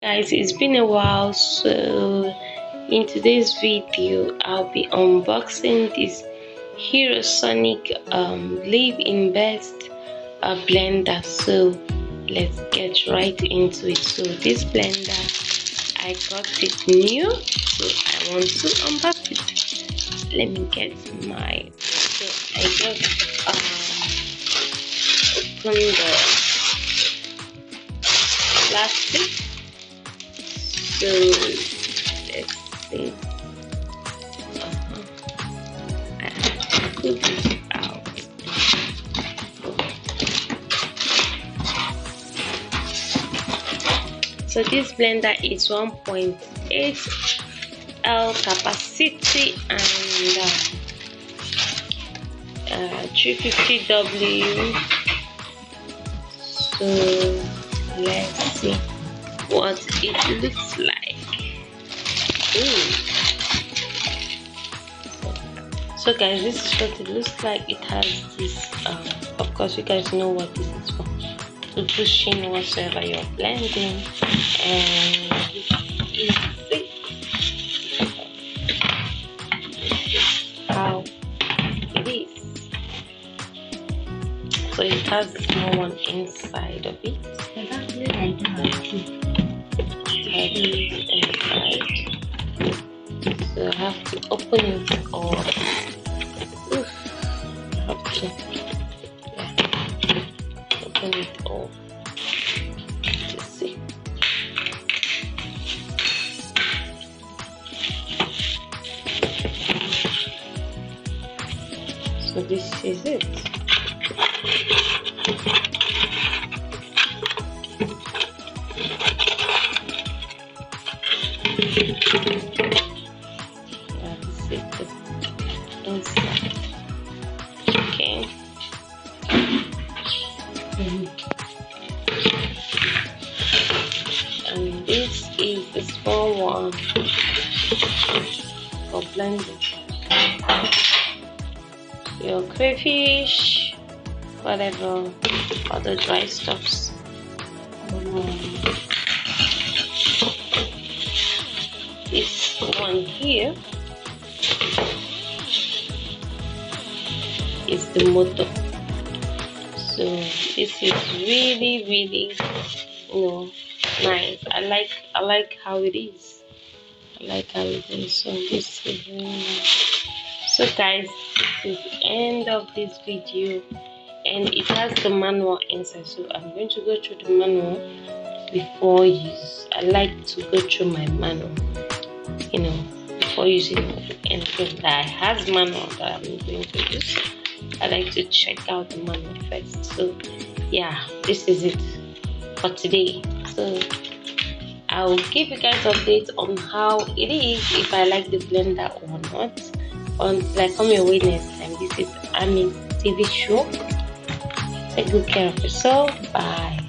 Guys, it's been a while, so in today's video I'll be unboxing this Eurosonic live-in best blender. So let's get right into it. So this blender, I got it new, so I want to unbox it. Let me get my, so I just opened the plastic. So let's see. I have to put this out. So this blender is 1.8 L capacity and 350 W. So let's see what it looks like. So guys, this is what it looks like. It has this of course you guys know what this is for, to push in whatsoever you're blending, and this is how it is. So it has a small one inside of it. So I have to open it all. I have to open it all to see. So this is it. Yeah, this is the inside. Okay. And this is the small one for blending your crayfish, whatever other dry stuffs. This one here is the motor. So this is really nice. I like how it is. I like how it is. So this is really nice. So guys, this is the end of this video, and it has the manual inside. So I'm going to go through the manual before use. I like to go through my manual, before using anything that has manual that I'm going to use. I like to check out the manual first. So yeah, this is it for today. So I'll give you guys updates on how it is, if I like the blender or not, until I come your way next time. This is Ami's TV show. Take good care of yourself. Bye.